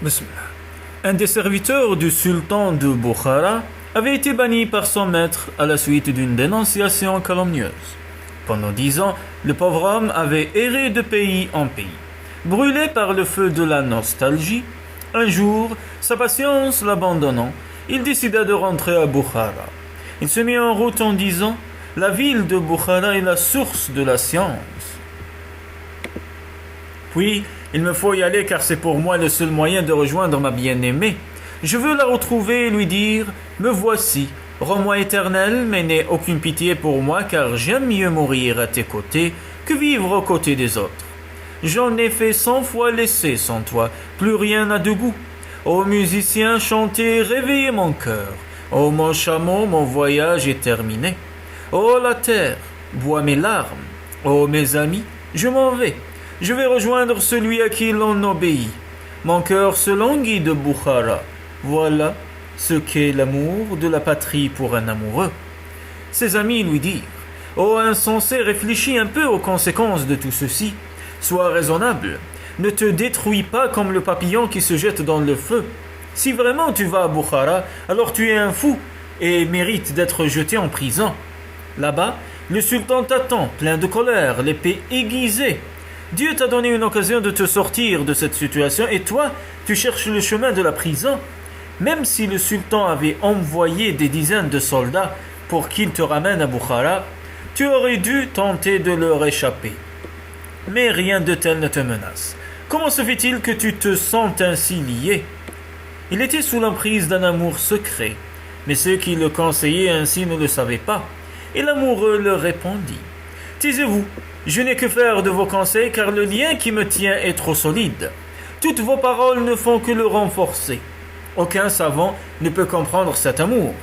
Bismillah. Un des serviteurs du sultan de Bukhara avait été banni par son maître à la suite d'une dénonciation calomnieuse. Pendant 10 ans, le pauvre homme avait erré de pays en pays. Brûlé par le feu de la nostalgie, un jour, sa patience l'abandonnant, il décida de rentrer à Bukhara. Il se mit en route en disant « La ville de Bukhara est la source de la science. Puis, il me faut y aller car c'est pour moi le seul moyen de rejoindre ma bien-aimée. Je veux la retrouver et lui dire « Me voici, rends-moi éternel, mais n'aie aucune pitié pour moi car j'aime mieux mourir à tes côtés que vivre aux côtés des autres. J'en ai fait 100 fois l'essai sans toi, plus rien n'a de goût. Ô musicien, chantez, réveillez mon cœur. Ô mon chameau, mon voyage est terminé. Ô la terre, bois mes larmes. Ô mes amis, je m'en vais. Je vais rejoindre celui à qui l'on obéit. Mon cœur se languit de Bukhara. Voilà ce qu'est l'amour de la patrie pour un amoureux. » Ses amis lui dirent « Ô insensé, réfléchis un peu aux conséquences de tout ceci. Sois raisonnable. Ne te détruis pas comme le papillon qui se jette dans le feu. Si vraiment tu vas à Bukhara, alors tu es un fou et mérites d'être jeté en prison. Là-bas, le sultan t'attend, plein de colère, l'épée aiguisée. Dieu t'a donné une occasion de te sortir de cette situation et toi, tu cherches le chemin de la prison. Même si le sultan avait envoyé des dizaines de soldats pour qu'ils te ramènent à Bukhara, tu aurais dû tenter de leur échapper. Mais rien de tel ne te menace. Comment se fait-il que tu te sentes ainsi lié ? » Il était sous l'emprise d'un amour secret, mais ceux qui le conseillaient ainsi ne le savaient pas. Et l'amoureux leur répondit « Taisez-vous, je n'ai que faire de vos conseils car le lien qui me tient est trop solide. Toutes vos paroles ne font que le renforcer. Aucun savant ne peut comprendre cet amour.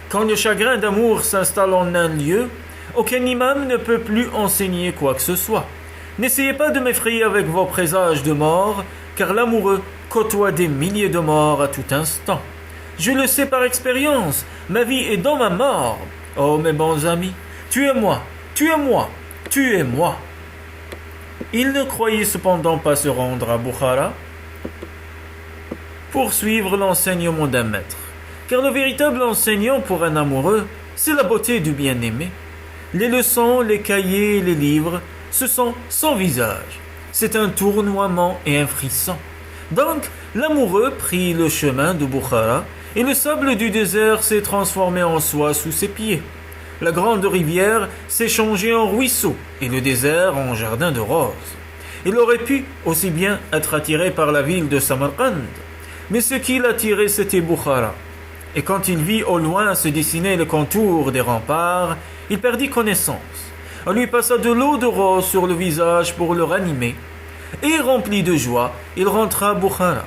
Quand le chagrin d'amour s'installe en un lieu, aucun imam ne peut plus enseigner quoi que ce soit. N'essayez pas de m'effrayer avec vos présages de mort, car l'amoureux côtoie des milliers de morts à tout instant. Je le sais par expérience, ma vie est dans ma mort. Oh mes bons amis, tuez-moi, tuez-moi, tuez-moi. » Il ne croyait cependant pas se rendre à Bukhara pour suivre l'enseignement d'un maître, car le véritable enseignant pour un amoureux, c'est la beauté du bien-aimé. Les leçons, les cahiers, les livres, ce sont sans visage. C'est un tournoiement et un frisson. Donc, l'amoureux prit le chemin de Bukhara et le sable du désert s'est transformé en soie sous ses pieds. La grande rivière s'est changée en ruisseau et le désert en jardin de roses. Il aurait pu aussi bien être attiré par la ville de Samarcande, mais ce qui l'attirait c'était Bukhara. Et quand il vit au loin se dessiner le contour des remparts, il perdit connaissance. On lui passa de l'eau de rose sur le visage pour le ranimer. Et rempli de joie, il rentra à Bukhara.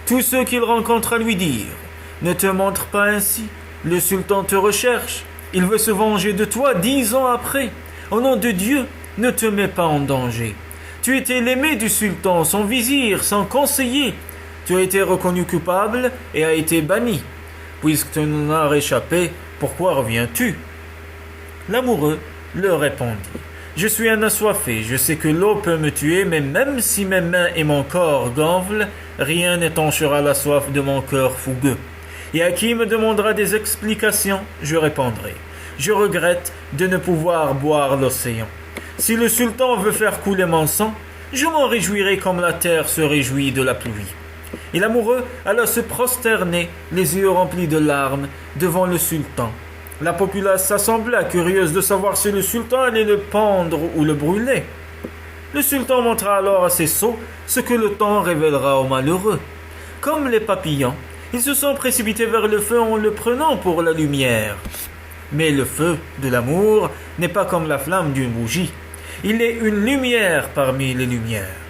Tous ceux qu'il rencontra lui dirent « Ne te montre pas ainsi, le sultan te recherche, il veut se venger de toi 10 ans après. Au nom de Dieu, ne te mets pas en danger. Tu étais l'aimé du sultan, son vizir, son conseiller. Tu as été reconnu coupable et as été banni. Puisque tu n'en as réchappé, pourquoi reviens-tu » L'amoureux leur répondit « Je suis un assoiffé, je sais que l'eau peut me tuer, mais même si mes mains et mon corps gonflent, rien n'étanchera la soif de mon cœur fougueux. Et à qui me demandera des explications, je répondrai. Je regrette de ne pouvoir boire l'océan. Si le sultan veut faire couler mon sang, je m'en réjouirai comme la terre se réjouit de la pluie. » Et l'amoureux alla se prosterner, les yeux remplis de larmes, devant le sultan. La populace s'assembla, curieuse de savoir si le sultan allait le pendre ou le brûler. Le sultan montra alors à ses sots ce que le temps révélera aux malheureux. Comme les papillons, ils se sont précipités vers le feu en le prenant pour la lumière. Mais le feu de l'amour n'est pas comme la flamme d'une bougie. Il est une lumière parmi les lumières.